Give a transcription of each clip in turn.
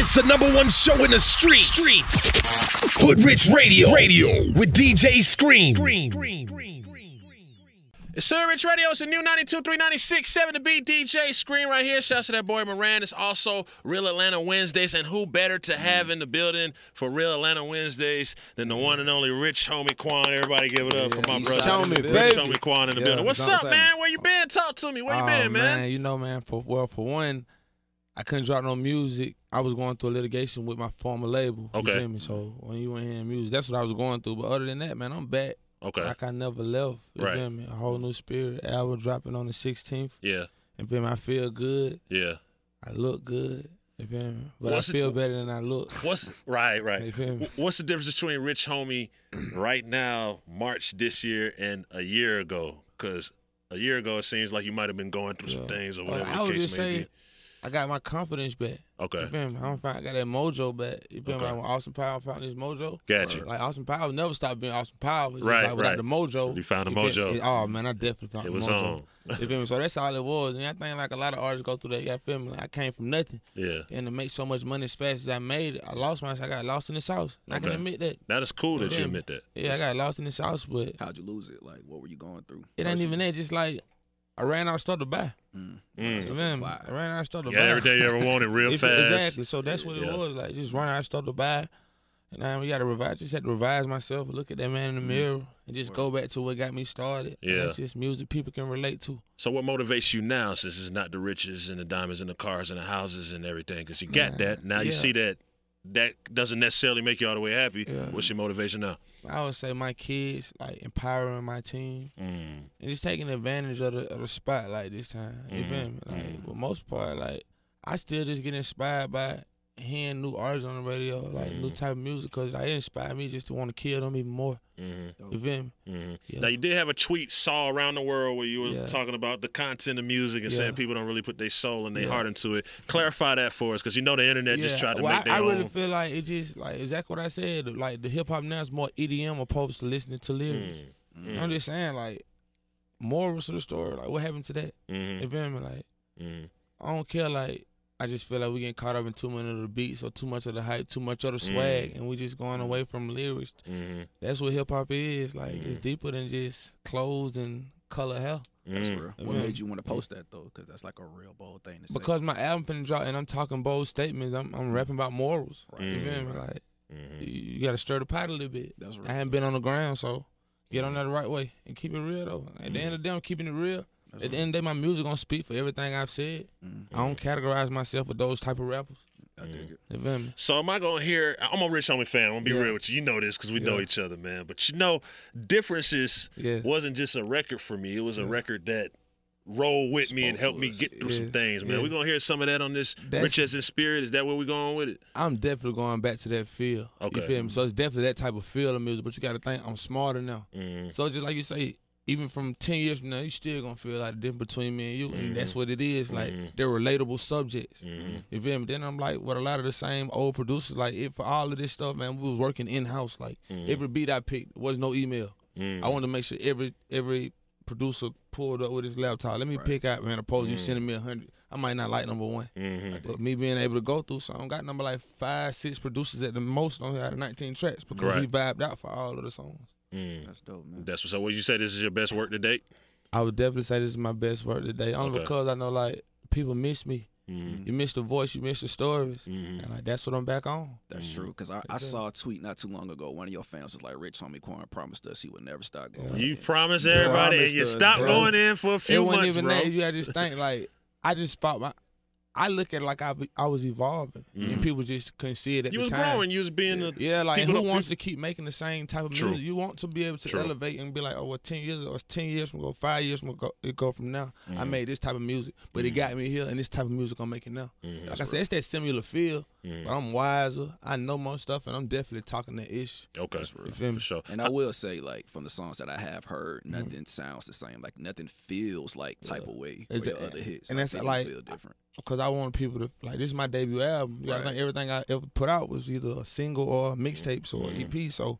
It's the #1 show in the streets. Hoodrich Radio with DJ Scream. It's Hoodrich Radio. It's a new 92.3, 96.7 to beat DJ Scream right here. Shouts to that boy Moran. It's also Real Atlanta Wednesdays, and who better to have in the building for Real Atlanta Wednesdays than the one and only Rich Homie Quan. Everybody give it up for my brother. Rich Homie Quan in the building. What's up, man? Where you been? Talk to me. Where you been, man? You know, man, for one, I couldn't drop no music. I was going through a litigation with my former label. Okay. You feel me? So when you went hearing music, that's what I was going through. But other than that, man, I'm back. Okay. Like I never left. You Right. feel me? A whole new spirit. Album dropping on the 16th. Yeah. You feel me? I feel good. Yeah. I look good. You feel me? But What's I feel better than I look. Right. You feel me? What's the difference between Rich Homie right now, March this year, and a year ago? Because a year ago, it seems like you might have been going through some things or whatever I would the case just may say be. I got my confidence back. Okay. You feel me? I got that mojo back. You feel me? Okay. Like when Austin Power found his mojo. Gotcha. Like Austin Power never stopped being Austin Power. It's Right, like without right. the mojo. You found the you feel mojo. me? Oh man, I definitely found It the was mojo. on. You feel me? So that's all it was. And I think like a lot of artists go through that. You feel me? Like I came from nothing. Yeah. And to make so much money as fast as I made it, I got lost in the sauce. And I can admit that. That is cool that you feel me? admit that. Yeah, I got lost in the sauce, but How'd you lose it? Like, what were you going through? it ain't even that. Just like I ran out of stuff to buy. You feel me? I ran out of stuff to buy. Yeah, everything you ever wanted real fast. Exactly. So that's what it was. Like just run out of stuff to buy. And now we gotta revise. Just had to revise myself, look at that man in the mirror, and just go back to what got me started. Yeah. And that's just music people can relate to. So what motivates you now, since it's not the riches and the diamonds and the cars and the houses and everything? Because you got that. Now you see that doesn't necessarily make you all the way happy. Yeah. What's your motivation now? I would say my kids, like empowering my team, and just taking advantage of the spotlight this time. You feel me? Like for the most part, like I still just get inspired by hearing new artists on the radio, like new type of music, because it inspired me just to want to kill them even more. You feel me? Yeah. Now you did have a tweet saw around the world where you were talking about the content of music and saying people don't really put their soul and their heart into it. Clarify that for us, because you know the internet just tried to make their own. I really feel like it just like exactly what I said. Like the hip hop now is more EDM opposed to listening to lyrics. I'm just saying, like morals to the story. Like what happened to that? You feel me? Like I don't care. Like I just feel like we getting caught up in too many of the beats or too much of the hype, too much of the swag, and we just going away from lyrics. That's what hip hop is. Like it's deeper than just clothes and color hair. That's real. What made you want to post that though? Because that's like a real bold thing to say. Because my album finna drop and I'm talking bold statements. I'm rapping about morals. Right. You feel me? Like you got to stir the pot a little bit. That's right. I haven't been on the ground, so get on that the right way and keep it real though. At the end of the day, I'm keeping it real. At the end of the day, my music gonna speak for everything I've said. I don't categorize myself with those type of rappers. I dig it. You feel me? So am I gonna hear? I'm a Rich Homie fan. I'm gonna be real with you. You know this because we know each other, man. But you know, Differences wasn't just a record for me. It was a record that rolled with me and helped me get through some things, man. We're gonna hear some of that on this Rich as in Spirit. Is that where we're going with it? I'm definitely going back to that feel. Okay. You feel me? So it's definitely that type of feel of music. But you got to think I'm smarter now. So just like you say, even from 10 years from now, you still gonna feel like the difference between me and you, and that's what it is. Like they're relatable subjects. You feel me? Then I'm like, with a lot of the same old producers, like for all of this stuff, man, we was working in house. Like every beat I picked was no email. I wanted to make sure every producer pulled up with his laptop. Let me pick out, man. Opposed to you sending me 100. I might not like number one, but me being able to go through something, got number like 5, 6 producers at the most on out of 19 tracks because we vibed out for all of the songs. That's dope, man. That's so. Would you say this is your best work to date? I would definitely say this is my best work today, only because I know like people miss me. You miss the voice, you miss the stories, and like that's what I'm back on. That's true, because I saw a tweet not too long ago. One of your fans was like, "Rich Homie Quan promised us he would never stop going." You promised everybody, and you stopped going in for a few months, even bro. that. You gotta just think like I just thought I look at it like I was evolving, and people just couldn't see it at the time. You was growing. You was being like who wants to keep making the same type of music? You want to be able to elevate and be like, oh, well, 10 years or 10 years from ago, 5 years from ago, it go from now. I made this type of music, but it got me here, and this type of music I'm making now. Like I said, it's that similar feel, but I'm wiser. I know more stuff, and I'm definitely talking that ish. Okay, that's real. You feel me? For sure. And I will say, like, from the songs that I have heard, nothing sounds the same. Like nothing feels like type of way for your other hits. And like, that's like feel different. Because I want people to like, this is my debut album. You gotta think everything I ever put out was either a single or mixtapes or EP. So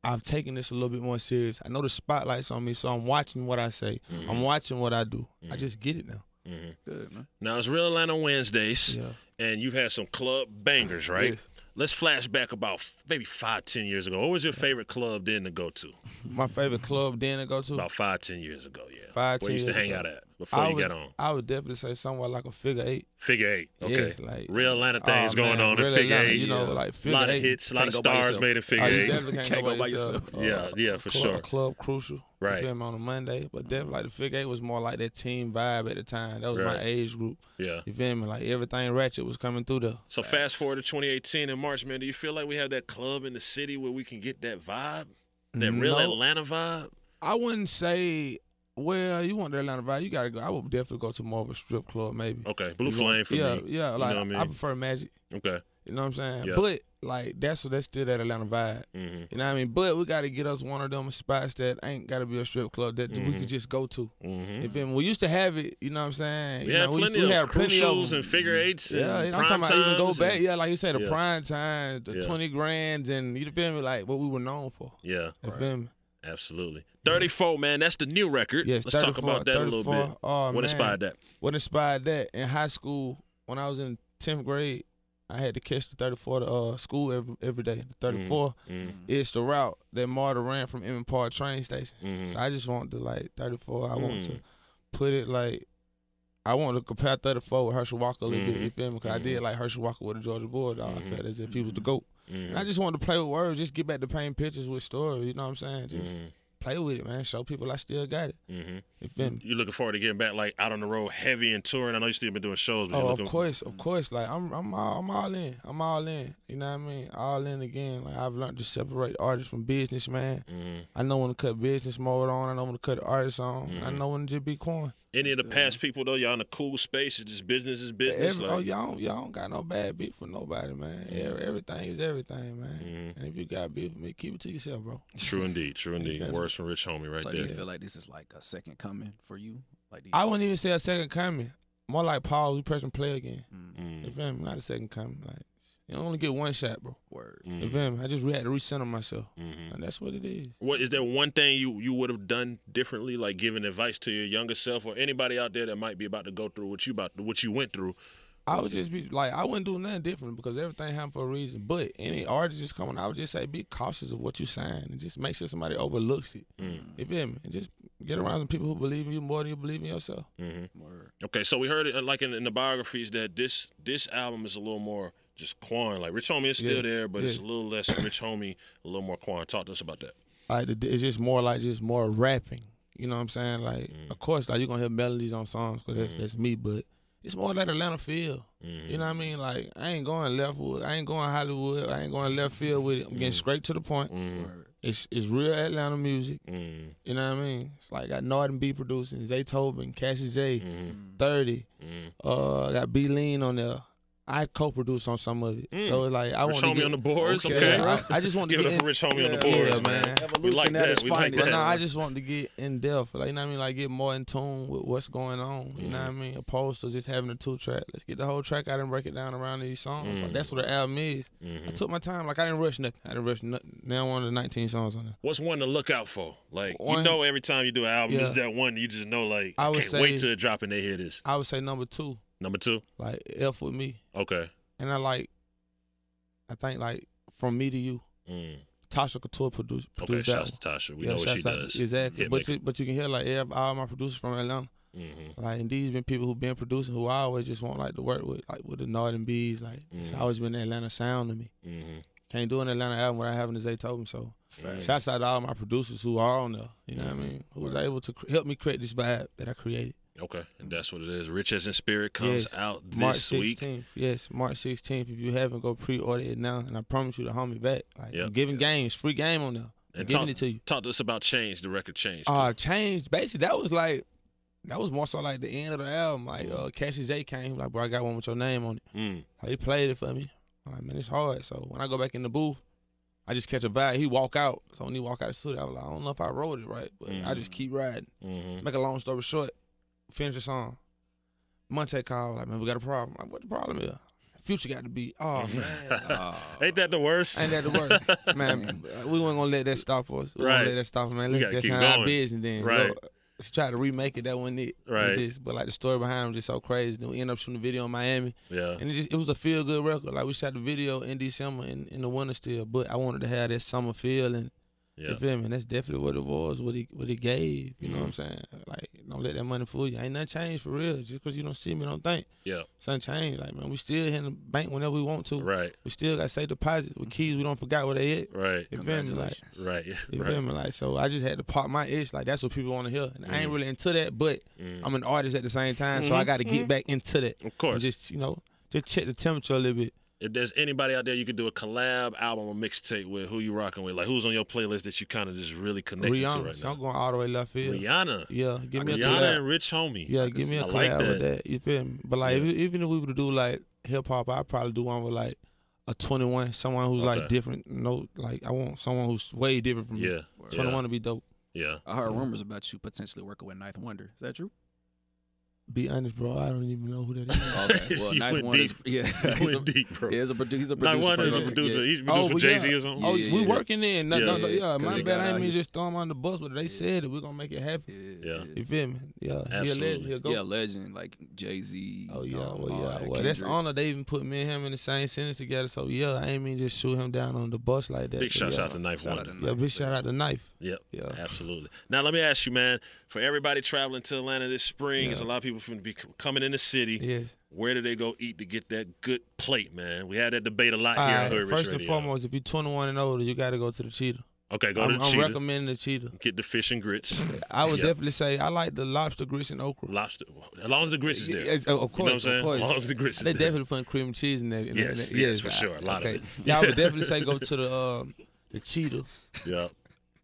I've taken this a little bit more serious. I know the spotlight's on me, so I'm watching what I say. I'm watching what I do. I just get it now. Good, man. Now, it's Real Atlanta Wednesdays, Yeah. and you've had some club bangers, right? Yes. Let's flash back about maybe 5-10 years ago. What was your favorite club then to go to? My favorite club then to go to? About 5-10 years ago, yeah. 5, Where 10 you used to years hang ago. out at before you got on? I would definitely say somewhere like a Figure 8. Figure 8, okay. Yes, like, Real Atlanta things going on Real in Figure Atlanta, 8. you know, yeah. like a Figure lot of 8. hits, a lot of Can't go by stars yourself. made in Figure You 8. definitely can't go by yourself. Yeah, for sure. Club Crucial. Right. You feel me, on a Monday. But definitely like the Figure 8 was more like that team vibe at the time. That was Right. my age group. Yeah. You feel me? Like everything ratchet was coming through there. So fast forward to 2018 in March, man. Do you feel like we have that club in the city where we can get that vibe, that real No. Atlanta vibe? I wouldn't say, well, you want the Atlanta vibe, you gotta go. I would definitely go to more of a strip club, maybe. Okay, Blue You Flame want- for yeah, me. Yeah, You like know what I mean? I prefer Magic. Okay. You know what I'm saying? Yeah. But like that's still that Atlanta vibe. Mm-hmm. You know what I mean? But we gotta get us one of them spots that ain't gotta be a strip club that we could just go to. Mm-hmm. You feel me? We used to have it, you know what I'm saying? We You had know, plenty we of had plenty of crucials them. and figure eights. Yeah, and I'm talking about even go prime back. times Yeah, like you said, the Yeah. prime time, the Yeah. 20 grands, and you feel me? Like what we were known for. Yeah, You feel me? absolutely. 34, man. That's the new record. Yes, Let's talk about that a little 34. bit. Oh, What man. inspired that? What inspired that? In high school, when I was in 10th grade, I had to catch the 34 to school every day. The 34 is the route that Marta ran from Emmett Park train station. Mm-hmm. So I just want to, like, 34, I want to put it, like, I want to compare 34 with Herschel Walker a little bit, you feel me? Because I did like Herschel Walker with the Georgia Bulldog. I felt as if he was the GOAT. And I just wanted to play with words, just get back to painting pictures with stories, you know what I'm saying? Just play with it, man. Show people I still got it. You feel me? You looking forward to getting back, like, out on the road heavy and touring? I know you still been doing shows. But Oh, you're of looking, course. Like I'm all in. I'm all in. You know what I mean? All in again. Like I've learned to separate artist from business, man. I know when to cut business mode on. I know when to cut artist on. I know when to just be Quan. Any of the past people, though, y'all in a cool space? It's just business is business? Y'all don't got no bad beef with nobody, man. Everything is everything, man. And if you got beef with me, keep it to yourself, bro. True indeed. Words from Rich Homie right So there. do you feel like this is like a second coming for you? Like I wouldn't even say a second coming. More like pause, we press and play again. You feel me? Not a second coming. Like you only get one shot, bro. Word. You feel me? I just had to recenter myself, and that's what it is. What is there one thing you would have done differently, like giving advice to your younger self or anybody out there that might be about to go through what you went through? I would just be like, I wouldn't do nothing different because everything happened for a reason. But any artist just coming, I would just say be cautious of what you sign and just make sure somebody overlooks it. You feel me? And just get around some people who believe in you more than you believe in yourself. Word. Okay, so we heard it like in the biographies that this album is a little more just Quan. Like Rich Homie is still there, but it's a little less Rich Homie, a little more Quan. Talk to us about that. Like it's just more rapping. You know what I'm saying? Like, of course, like you're gonna hear melodies on songs because that's me, but it's more like Atlanta feel. You know what I mean? Like I ain't going leftwood, I ain't going Hollywood, I ain't going left field with it. I'm getting straight to the point. It's real Atlanta music. You know what I mean? It's like got Northern B producing, Zay Tobin, Cassie J, 30. Got B Lean on there. I co-produce on some of it, so it's like I Rich want to Homie get on the boards. Okay, Okay, I just want to give get it up for Rich Homie on the yeah, boards, man. We like Evolution at that. its We like finest. that. But no, I just want to get in depth, like you know what I mean, like get more in tune with what's going on. You know what I mean, opposed to just having a 2-track. Let's get the whole track out and break it down around these songs. Like, that's what the album is. I took my time, like I didn't rush nothing. Now one of the 19 songs on there. What's one to look out for? Like you One- know, every time you do an album, Yeah. there's that one you just know. Like I would can't wait say- till it drop and they hear this. I would say number 2, Number 2. like F with me, Okay. and I think like From Me to You. Tasha Couture produced Okay. that Shouts one. to Tasha. We know what she shouts out does. to- Exactly. Hitmaker. But you can hear like all my producers from Atlanta. Like and these been people who've been producing who I always just want like to work with, like with the Northern Bees. Like it's always been the Atlanta sound to me. Can't do an Atlanta album without having the Zay Tobin. So shouts out to all my producers who are on there. You know what I mean? Who was able to help me create this vibe that I created. Okay, and that's what it is. Rich as in Spirit comes out this March week. 16th. Yes, March 16th. If you haven't, go pre-order it now, and I promise you to hold me back. Like I'm giving games, free game on there. I'm And giving it to you. Talk to us about Change, the record Change. Change. Basically, that was more so like the end of the album. Like Cassie J came, he was like, bro, I got one with your name on it. Like, he played it for me. I'm like, man, it's hard. So when I go back in the booth, I just catch a vibe. He walk out. So when he walk out of the studio, I was like, I don't know if I wrote it right, but I just keep riding. Make a long story short, finish the song. Monte called, like, man, we got a problem. I'm like, what the problem is? Future got to be, oh, man. Ain't that the worst? Ain't that the worst? Man, we weren't going to let that stop us. We weren't going to let that stop us, man. We Let's gotta just keep handle our going. business then. Right. Look, she tried to remake it. That wasn't it. Right. But like the story behind it was just so crazy. Then we ended up shooting the video in Miami. Yeah. And it was a feel good record. Like we shot the video in December in the winter still, but I wanted to have that summer feel and. Yeah. You feel me? And that's definitely what it was, what he gave. You know what I'm saying? Like, don't let that money fool you. Ain't nothing changed for real. Just because you don't see me, don't think. Yeah. Something changed. Like, man, we still in the bank whenever we want to. Right. We still got safe deposits with keys. We don't forget where they at. Right. You feel me? Like, right. You feel me? Like, so I just had to pop my ish. Like, that's what people want to hear. And I ain't really into that, but I'm an artist at the same time, so I got to get back into that. Of course. And just, just check the temperature a little bit. If there's anybody out there you could do a collab album or mixtape with, who you rocking with? Like, who's on your playlist that you kind of just really connected Rihanna. to right So now? I'm going all the way left field. Rihanna. Yeah, give me a collab. Rihanna and Rich Homie. Yeah, give me a collab with that. You feel me? But like, even if we were to do like hip hop, I'd probably do one with like a 21, someone who's like different. Like I want someone who's way different from me. Yeah. 21 to be dope. Yeah. I heard rumors about you potentially working with Ninth Wonder. Is that true? Be honest, bro. I don't even know who that is. Okay. Well, You Ninth went Wonder. deep. You went deep, bro. Yeah, he's a producer. Ninth Wonder is a producer. He's produced for Jay-Z or something. We working in. Yeah, my bad. I ain't mean his- just throw him on the bus, but they said that we're gonna make it happen. Yeah. You feel me? Yeah. Absolutely. He'll go. Yeah, legend like Jay-Z. Oh yeah, all well that, that's Kendrick. honor. They even put me and him in the same sentence together. So yeah, I ain't mean just shoot him down on the bus like that. Big But shouts yeah. out to Ninth Wonder. Yeah, big shout out to Knife. Yep. Yeah. Absolutely. Now let me ask you, man. For everybody traveling to Atlanta this spring, there's a lot of people finna be coming in the city. Yes. Where do they go eat to get that good plate, man? We had that debate a lot All here right, on Hoodrich first and Radio. foremost, if you're 21 and older, you got to go to the Cheetah. Okay, go to the I'm Cheetah. recommending the Cheetah. Get the fish and grits. I would definitely say I like the lobster, grits, and okra. Lobster. As long as the grits is there. Of course, You know what I'm saying? of course. As long as the grits is They there. definitely putting cream and cheese in there. Yes, for sure. A lot of it. Yeah, I would definitely say go to the Cheetah. Yeah.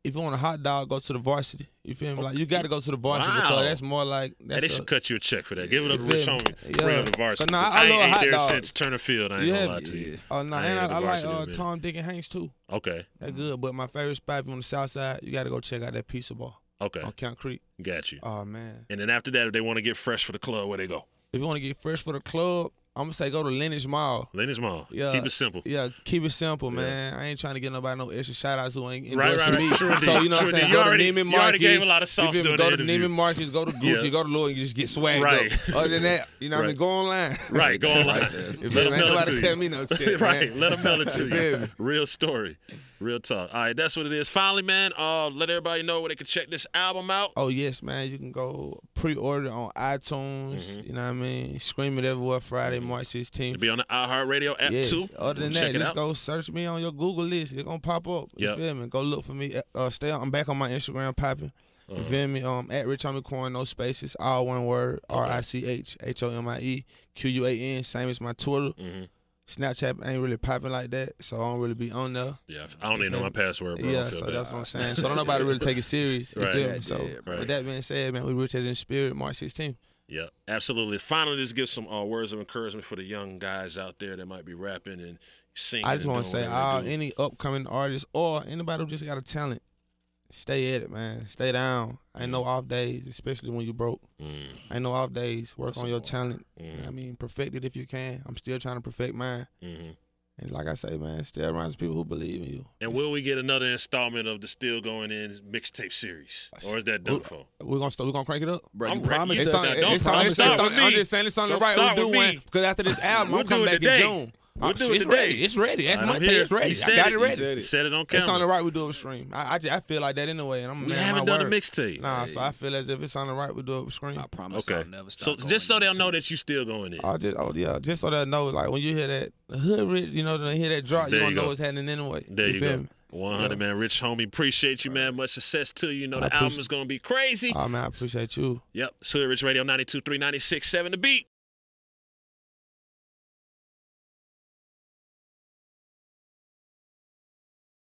If you want a hot dog, go to the Varsity. You feel me? Like you got to go to the Varsity Wow. because that's more like Hey, they should cut you a check for that. Give it up to You Rich feel me? Homie. Yeah. Bring up the varsity. But nah, I I love ain't hot there dogs. since Turner Field. I ain't gonna lie to you. Oh no, I and ain't I the like varsity in a minute. Tom, Dick, and Hanks too. Okay. That's good. But my favorite spot, if you're on the south side, you got to go check out that pizza bar Okay. on Count Creek. Got you. Oh man. And then after that, if they want to get fresh for the club, where they go? If you want to get fresh for the club, I'm gonna say go to Lenox Mall. Lenny's Mall. Yeah. Keep it simple. Yeah, keep it simple, man. I ain't trying to get nobody no extra shout outs who ain't Right, endorsing right. me. True So indeed. you know what I'm True saying? indeed. Go to You Neiman already gave Marcus. a lot of sauce You feel me? during Go the to interview. Neiman Marcus, go to Gucci, Yeah. go to Louis, and you just get swagged Right. up. Other than that, you know what I mean? Right. Go online. Right. Go online. You Let feel them me? Ain't mail it nobody to tell you. me no shit, Right. man. Let them mail it to You feel you. me? Real story. Real talk. All right, that's what it is. Finally, man, let everybody know where they can check this album out. Oh yes, man. You can go pre-order it on iTunes. You know what I mean? Stream it everywhere Friday, March 16th. It'll be on the iHeartRadio app Yes. too. Other than Check that, it just out. go search me on your Google list. It's gonna pop up. You Yep. feel me? Go look for me. I'm back on my Instagram popping. You feel me? At Rich Homie Quan, no spaces, all one word. RICHHOMIEQUAN. Same as my Twitter. Snapchat ain't really popping like that, so I don't really be on there. Yeah, I don't even know my password, bro. I Yeah, don't feel so bad. that's what I'm saying. So don't nobody really take it serious. You Right. feel me? So Right. with that being said, man, we Rich as in Spirit, March 16th. Yeah, absolutely. Finally, just give some words of encouragement for the young guys out there that might be rapping and singing. I just want want to say, any upcoming artists or anybody who just got a talent, stay at it, man. Stay down. Ain't no off days, especially when you broke. Ain't no off days. Work on your talent. You know what I mean, perfect it if you can. I'm still trying to perfect mine. And like I say, man, stay around some people who believe in you. And will we get another installment of the Still Going In mixtape series, or is that done for? We're gonna crank it up. Bro, you I'm ready. promised It's us. on- don't promise I'm start with me. just saying it's on the Don't right. start We'll do with one me. because after this album, We'll I'm coming do it back today. in June. We'll do it It's today. ready. It's ready. That's All my right, I'm take. here. It's ready. He I said got it. it He ready. said it. Said it on It's on camera. the right. We do it stream. I feel like that anyway, and I'm a We man of haven't my done a word. mixtape. Nah, so I feel as if it's on the right. We do it with screen. I promise Okay. I'll never So stop. just so going they'll into know it. that you still going in. Just so they'll know, like when you hear that Hoodrich, you know, when they hear that drop, There you you gonna know go. what's happening anyway. There you feel go. me? 100, man. Rich Homie, appreciate you, man. Much success to you. You know the album is going to be crazy. Oh man, I appreciate you. Yep. Hoodrich Radio 92.3, 96.7 The Beat.